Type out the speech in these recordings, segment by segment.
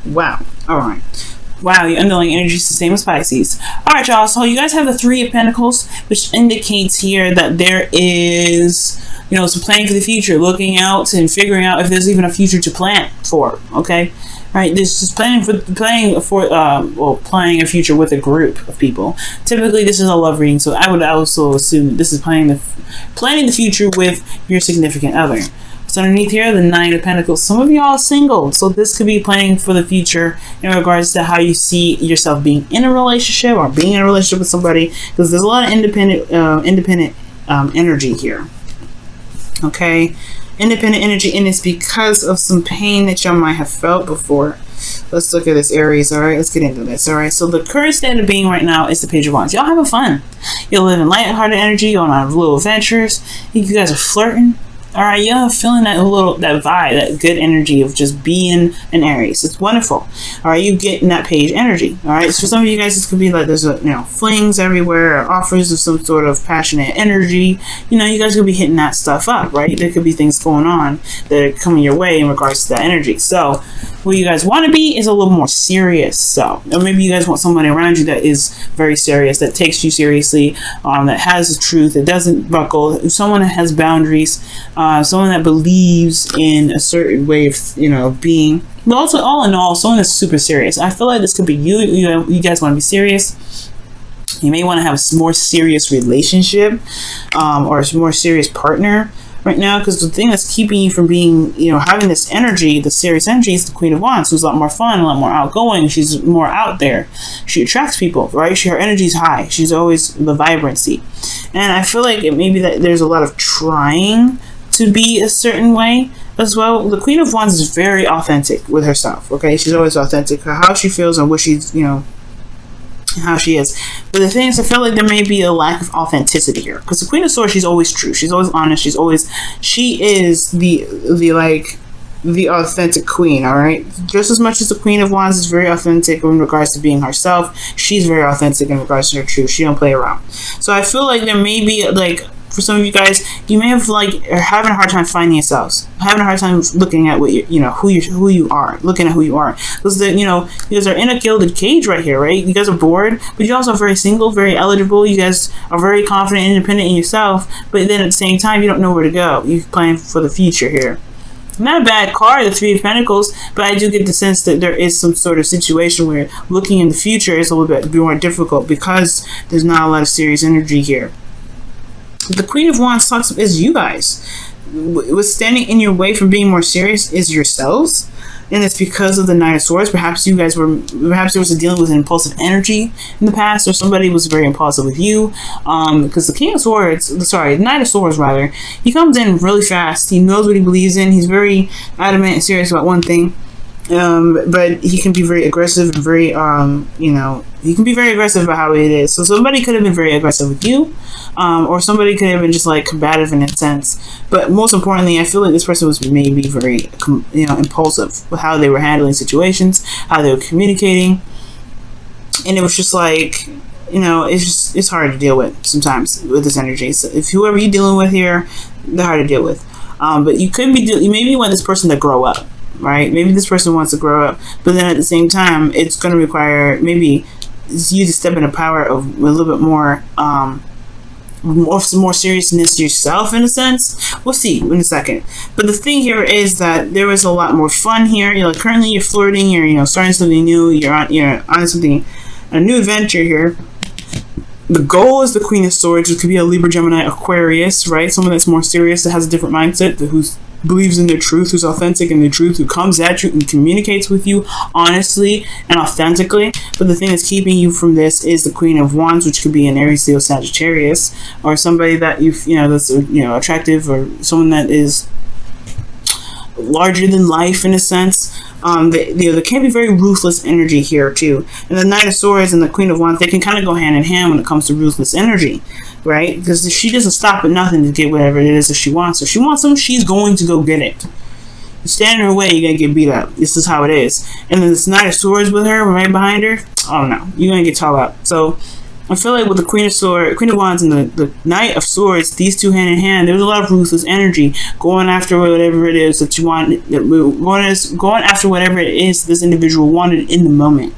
Wow. All right. Wow, your underlying energy is the same as Pisces. All right, y'all. So you guys have the Three of Pentacles, which indicates here that there is, you know, some planning for the future, looking out and figuring out if there's even a future to plan for. Okay, right? This is planning a future with a group of people. Typically, this is a love reading, so I would also assume that this is planning the future with your significant other. So underneath here, the Nine of Pentacles. Some of y'all are single, so this could be planning for the future in regards to how you see yourself being in a relationship or being in a relationship with somebody, because there's a lot of independent energy here. Okay, independent energy, and it's because of some pain that y'all might have felt before. Let's look at this, Aries. All right, let's get into this. All right, so the current state of being right now is the Page of Wands. Y'all having fun. You're living lighthearted energy, going on little adventures. You guys are flirting. All right, you're feeling that vibe, that good energy of just being an Aries. It's wonderful. All right, you getting that page energy. All right, so for some of you guys, this could be like there's flings everywhere, or offers of some sort of passionate energy. You know, you guys could be hitting that stuff up, right? There could be things going on that are coming your way in regards to that energy. So, what you guys want to be is a little more serious. So, or maybe you guys want somebody around you that is very serious, that takes you seriously, that has the truth, that doesn't buckle, someone that has boundaries. Someone that believes in a certain way of, being. But also, all in all, someone that's super serious. I feel like this could be you. You guys want to be serious. You may want to have a more serious relationship, or a more serious partner right now. Because the thing that's keeping you from being, having this energy, the serious energy, is the Queen of Wands, who's a lot more fun, a lot more outgoing. She's more out there. She attracts people, right? Her energy's high. She's always the vibrancy. And I feel like it may be that there's a lot of trying to be a certain way as well. The Queen of Wands is very authentic with herself. Okay, she's always authentic, how she feels and what she's, how she is. But the thing is, I feel like there may be a lack of authenticity here, because the Queen of Swords, she's always true, she's always honest, she is the authentic queen. All right, just as much as the Queen of Wands is very authentic in regards to being herself, she's very authentic in regards to her truth. She don't play around. So I feel like there may be for some of you guys, you may have are having a hard time finding yourselves, having a hard time looking at what who you are, looking at who you are, because you guys are in a gilded cage right here, right? You guys are bored, but you're also very single, very eligible. You guys are very confident and independent in yourself, but then at the same time, you don't know where to go. You're planning for the future here. Not a bad card, the Three of Pentacles, but I do get the sense that there is some sort of situation where looking in the future is a little bit more difficult, because there's not a lot of serious energy here. The Queen of Wands is you guys. What's standing in your way from being more serious is yourselves, and it's because of the Nine of Swords. Perhaps there was dealing with an impulsive energy in the past, or somebody was very impulsive with you. Because the Knight of Swords rather, he comes in really fast. He knows what he believes in. He's very adamant and serious about one thing. But he can be very aggressive and very, he can be very aggressive about how it is. So somebody could have been very aggressive with you, or somebody could have been just combative in a sense. But most importantly, I feel like this person was maybe very, impulsive with how they were handling situations, how they were communicating, and it was just it's hard to deal with sometimes with this energy. So if whoever you're dealing with here, they're hard to deal with. But you maybe want this person to grow up. Right? Maybe this person wants to grow up, but then at the same time, it's going to require maybe you to step into power of a little bit more, more seriousness yourself in a sense. We'll see in a second. But the thing here is that there is a lot more fun here. Currently you're flirting, you're starting something new, you're on something, a new adventure here. The goal is the Queen of Swords, which could be a Libra, Gemini, Aquarius, right? Someone that's more serious, that has a different mindset, who believes in their truth, who's authentic in their truth, who comes at you and communicates with you honestly and authentically. But the thing that's keeping you from this is the Queen of Wands, which could be an Aries, Leo, Sagittarius, or somebody that that's attractive, or someone that is larger than life in a sense. There can be very ruthless energy here too. And the Knight of Swords and the Queen of Wands, they can kind of go hand in hand when it comes to ruthless energy, right? Because she doesn't stop at nothing to get whatever it is that she wants. If she wants something, she's going to go get it. You stand in her way, you're going to get beat up. This is how it is. And then this Knight of Swords with her, right behind her, oh no, you're going to get tall up. So I feel like with the Queen of Wands and the Knight of Swords, these two hand in hand, there's a lot of ruthless energy going after whatever it is that you want, going after whatever it is this individual wanted in the moment.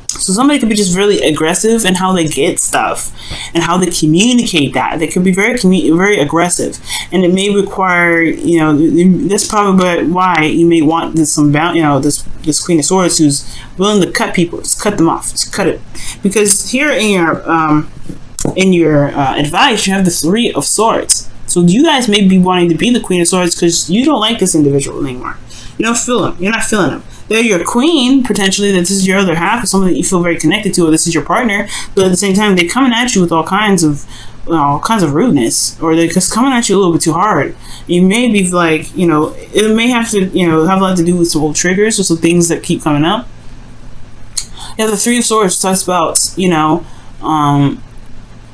So somebody could be just really aggressive in how they get stuff and how they communicate that. They could be very aggressive, and it may require, you know, that's probably why you may want this Queen of Swords who's willing to cut people, just cut them off, just cut it. Because here in your advice, you have the Three of Swords. So you guys may be wanting to be the Queen of Swords because you don't like this individual anymore. You don't feel them. You're not feeling them. They're your queen, potentially, that this is your other half, or someone that you feel very connected to, or this is your partner, but at the same time, they're coming at you with all kinds of rudeness, or they're just coming at you a little bit too hard. You may be like, you know, it may have to, you know, have a lot to do with some old triggers or some things that keep coming up. You have the Three of Swords, talks about, you know,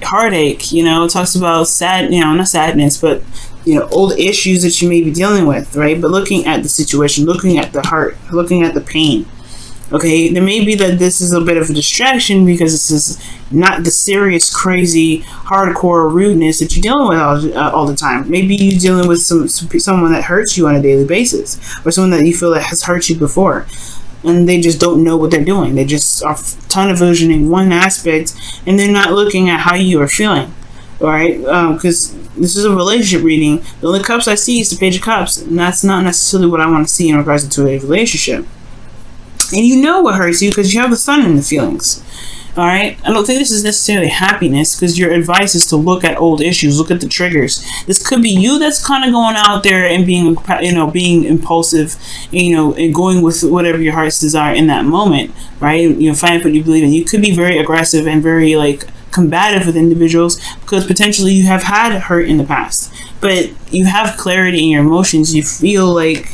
heartache, you know, talks about not sadness, but, you know, old issues that you may be dealing with, right? But looking at the situation, looking at the heart, looking at the pain. Okay, there may be that this is a bit of a distraction because this is not the serious, crazy, hardcore rudeness that you're dealing with all the time. Maybe you're dealing with someone that hurts you on a daily basis, or someone that you feel that has hurt you before, and they just don't know what they're doing. They just are tunnel visioning one aspect, and they're not looking at how you are feeling. All right, because this is a relationship reading. The only cups I see is the Page of Cups, and that's not necessarily what I want to see in regards to a relationship. And you know what hurts you because you have the Sun in the feelings. All right, I don't think this is necessarily happiness, because your advice is to look at old issues, look at the triggers. This could be you that's kind of going out there and being, you know, being impulsive, you know, and going with whatever your heart's desire in that moment, right? You know, find what you believe in. You could be very aggressive and very like combative with individuals because potentially you have had hurt in the past, but you have clarity in your emotions. You feel like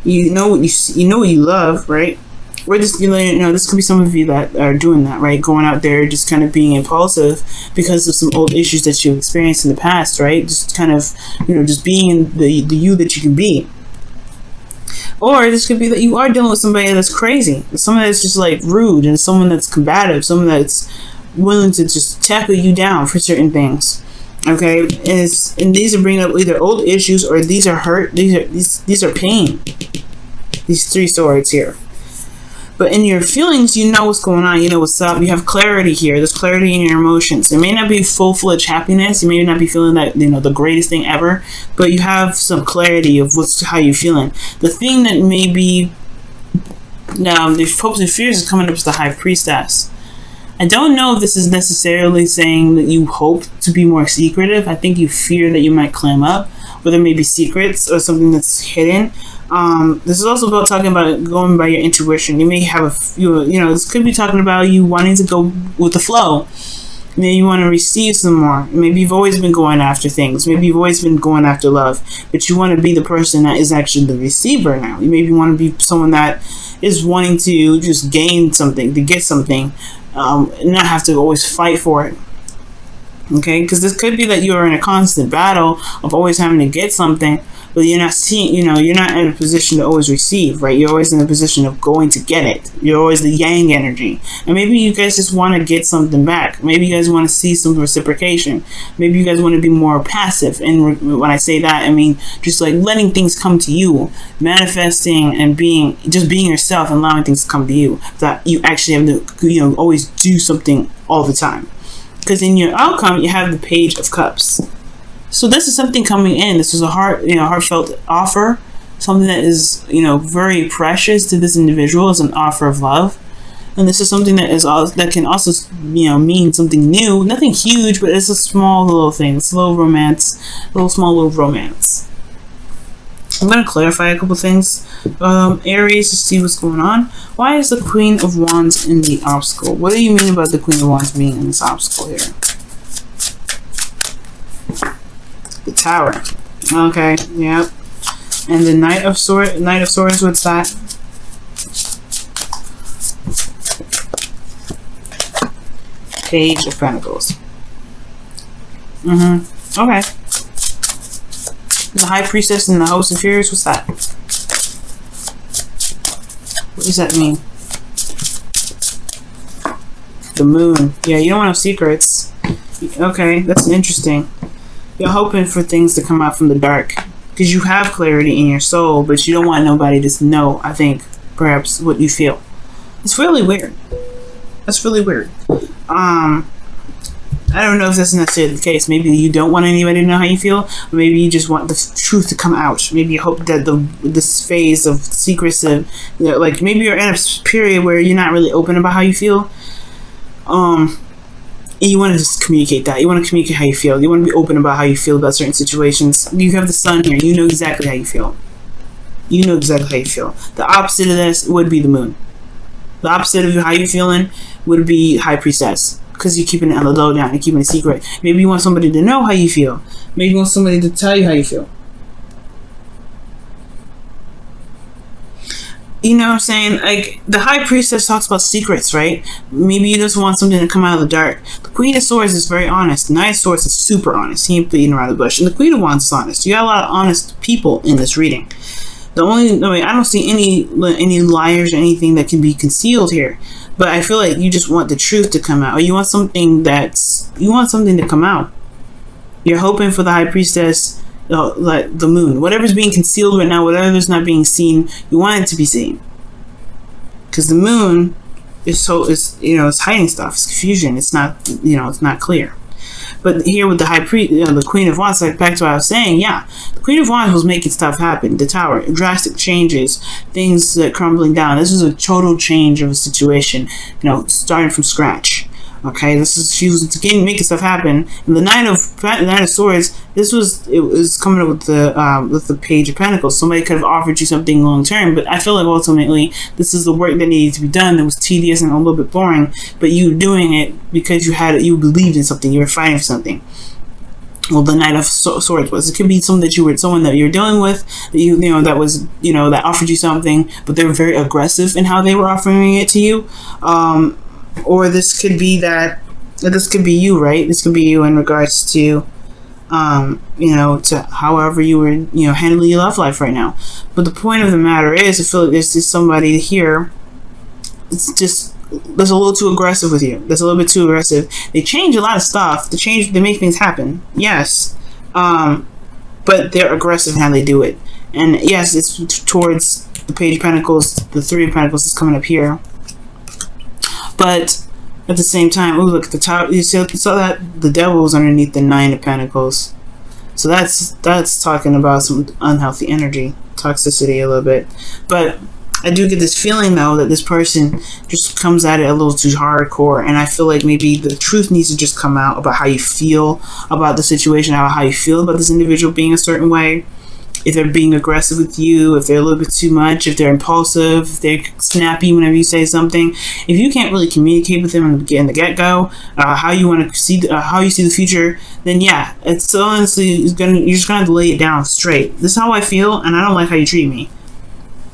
you know what you love, right? Or this, you know, this could be some of you that are doing that, right? Going out there, just kind of being impulsive because of some old issues that you've experienced in the past, right? Just kind of, you know, just being the you that you can be. Or this could be that you are dealing with somebody that's crazy, someone that's just like rude, and someone that's combative, someone that's willing to just tackle you down for certain things. Okay, and these are bringing up either old issues, or these are hurt. These are pain. These Three Swords here. But in your feelings, you know what's going on. You know what's up. You have clarity here. There's clarity in your emotions. It may not be full-fledged happiness. You may not be feeling that, you know, the greatest thing ever. But you have some clarity of how you're feeling. The thing that may be now the hopes and fears is coming up to the High Priestess. I don't know if this is necessarily saying that you hope to be more secretive. I think you fear that you might clam up, or there may be secrets or something that's hidden. This is also about talking about going by your intuition. You may have you know, this could be talking about you wanting to go with the flow. Maybe you want to receive some more. Maybe you've always been going after things. Maybe you've always been going after love, but you want to be the person that is actually the receiver now. You maybe want to be someone that is wanting to just gain something, to get something, and not have to always fight for it. Okay, because this could be that you're in a constant battle of always having to get something, but you're not seeing, you know, you're not in a position to always receive, right? You're always in a position of going to get it. You're always the yang energy. And maybe you guys just want to get something back. Maybe you guys want to see some reciprocation. Maybe you guys want to be more passive. And when I say that, I mean just like letting things come to you, manifesting and being yourself and allowing things to come to you. That you actually have to, you know, always do something all the time. Because in your outcome, you have the Page of Cups. So this is something coming in. This is a heartfelt offer, something that is, you know, very precious to this individual, as an offer of love. And this is something that can also, you know, mean something new. Nothing huge, but it's a small little thing. It's a little romance, small little romance. I'm going to clarify a couple things. Aries, to see what's going on. Why is the Queen of Wands in the obstacle? What do you mean about the Queen of Wands being in this obstacle here? The Tower. Okay, yep. And the Knight of Swords, what's that? Page of Pentacles. Okay. The High Priestess and the Host of Fears, what's that? What does that mean? The moon. Yeah, you don't want no secrets. Okay, that's interesting. You're hoping for things to come out from the dark. Because you have clarity in your soul, but you don't want nobody to know, I think, perhaps, what you feel. It's really weird. That's really weird. I don't know if that's necessarily the case. Maybe you don't want anybody to know how you feel, or maybe you just want the truth to come out. Maybe you hope that this phase of secrecy, like maybe you're in a period where you're not really open about how you feel, and you want to just communicate that. You want to communicate how you feel. You want to be open about how you feel about certain situations. You have the sun here. You know exactly how you feel. You know exactly how you feel. The opposite of this would be the moon. The opposite of how you're feeling would be High Priestess. Because you're keeping it on the low down, you're keeping it secret. Maybe you want somebody to know how you feel. Maybe you want somebody to tell you how you feel. You know what I'm saying? Like, the High Priestess talks about secrets, right? Maybe you just want something to come out of the dark. The Queen of Swords is very honest. The Knight of Swords is super honest. He ain't beating around the bush. And the Queen of Wands is honest. You got a lot of honest people in this reading. I don't see any liars or anything that can be concealed here. But I feel like you just want the truth to come out, or you want something to come out. You're hoping for the High Priestess, like the moon, whatever's being concealed right now, whatever's not being seen, you want it to be seen. Because the moon is it's hiding stuff, it's confusion, it's not it's not clear. But here with the the Queen of Wands, like back to what I was saying, yeah, the Queen of Wands was making stuff happen. The Tower, drastic changes, things that crumbling down. This is a total change of a situation, starting from scratch. Okay, she was making stuff happen. And the Knight of Swords, it was coming up with the Page of Pentacles. Somebody could have offered you something long term, but I feel like ultimately this is the work that needed to be done. That was tedious and a little bit boring, but you were doing it because you believed in something. You were fighting for something. Well, the Knight of Swords was. It could be someone that you're dealing with, that offered you something, but they were very aggressive in how they were offering it to you. Or this could be you, right? This could be you in regards to, to however you were, handling your love life right now. But the point of the matter is, I feel like there's just somebody here. It's just that's a little too aggressive with you. That's a little bit too aggressive. They change a lot of stuff. They make things happen. Yes, but they're aggressive in how they do it. And yes, it's towards the Page of Pentacles. The Three of Pentacles is coming up here. But at the same time, look at the top. You saw that the Devil was underneath the Nine of Pentacles. So that's talking about some unhealthy energy, toxicity a little bit. But I do get this feeling though that this person just comes at it a little too hardcore, and I feel like maybe the truth needs to just come out about how you feel about the situation, how you feel about this individual being a certain way. If they're being aggressive with you, if they're a little bit too much, if they're impulsive, if they're snappy whenever you say something, if you can't really communicate with them in the get-go, how you want to see, how you see the future, then yeah, it's honestly you're just gonna have to lay it down straight. This is how I feel, and I don't like how you treat me,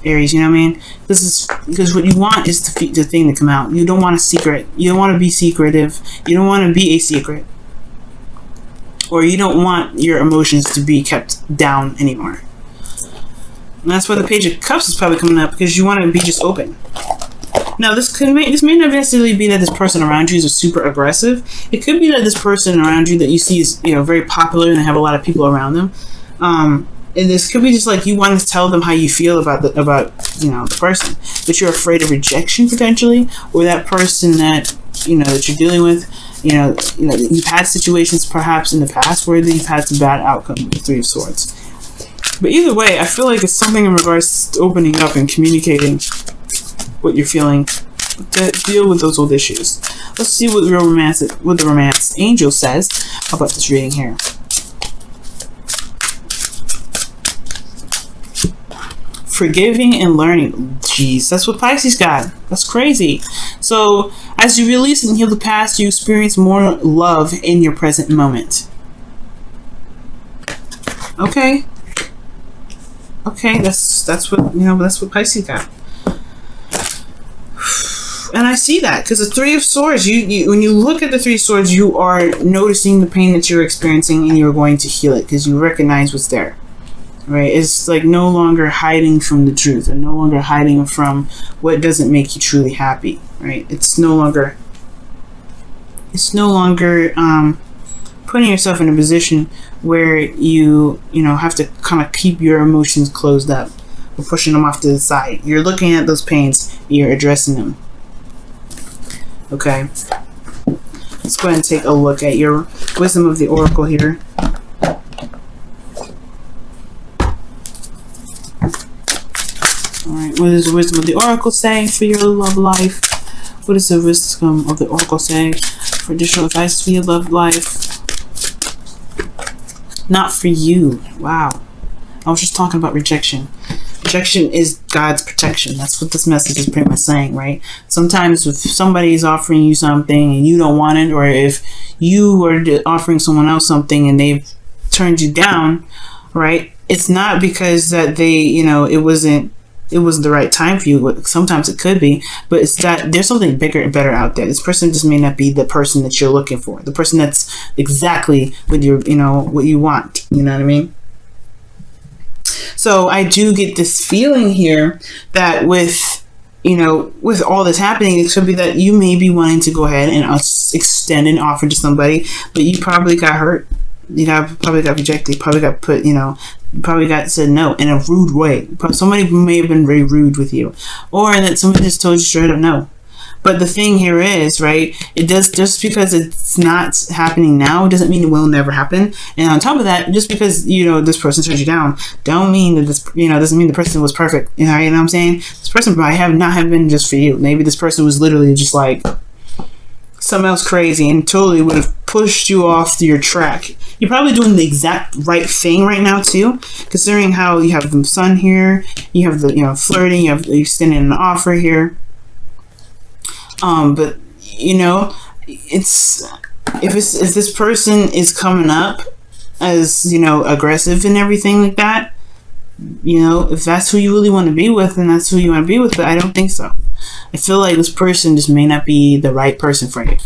Aries. You know what I mean? This is because what you want is the thing to come out. You don't want a secret. You don't want to be secretive. You don't want to be a secret. Or you don't want your emotions to be kept down anymore. And that's why the Page of Cups is probably coming up, because you want to be just open. Now, this may not necessarily be that this person around you is super aggressive. It could be that this person around you that you see is very popular and they have a lot of people around them. And this could be just like you want to tell them how you feel about the person, but you're afraid of rejection potentially, or that person that that you're dealing with. You've had situations perhaps in the past where you've had some bad outcome with the Three of Swords. But either way, I feel like it's something in regards to opening up and communicating what you're feeling to deal with those old issues. Let's see what the romance angel says about this reading here. Forgiving and learning. Jeez, that's what Pisces got. That's crazy. So, as you release and heal the past, you experience more love in your present moment. Okay. Okay, that's what that's what Pisces got. And I see that because the Three of Swords, when you look at the Three of Swords, you are noticing the pain that you're experiencing, and you're going to heal it because you recognize what's there. Right? It's like no longer hiding from the truth, and no longer hiding from what doesn't make you truly happy. Right? It's no longer It's no longer putting yourself in a position where you know, have to kind of keep your emotions closed up or pushing them off to the side. You're looking at those pains, you're addressing them. Okay. Let's go ahead and take a look at your wisdom of the oracle here. Alright, what does the wisdom of the oracle say for your love life? What does the wisdom of the oracle say for additional advice for your love life? Not for you. Wow. I was just talking about rejection. Rejection is God's protection. That's what this message is pretty much saying, right? Sometimes if somebody is offering you something and you don't want it, or if you are offering someone else something and they've turned you down, right? It's not because that they, you know, it wasn't the right time for you. Sometimes it could be, but it's that there's something bigger and better out there. This person just may not be the person that you're looking for, the person that's exactly what you're, you know, what you want. You know what I mean? So I do get this feeling here that with, you know, with all this happening, it could be that you may be wanting to go ahead and extend an offer to somebody, but you probably got hurt. You probably got rejected. You probably got put, you know, you probably got said no in a rude way. Somebody may have been very rude with you, or that somebody just told you straight up no. But the thing here is, right, it does, just because it's not happening now doesn't mean it will never happen. And on top of that, just because, you know, this person turned you down, don't mean that this, you know, doesn't mean the person was perfect. You know what I'm saying? This person might not have been just for you. Maybe this person was literally just like something else crazy and totally would have pushed you off your track. You're probably doing the exact right thing right now too, considering how you have the sun here, you have the, you know, flirting, you have extending an offer here. But you know, if this person is coming up as, you know, aggressive and everything like that, you know, if that's who you really want to be with, then that's who you want to be with. But I don't think so. I feel like this person just may not be the right person for you.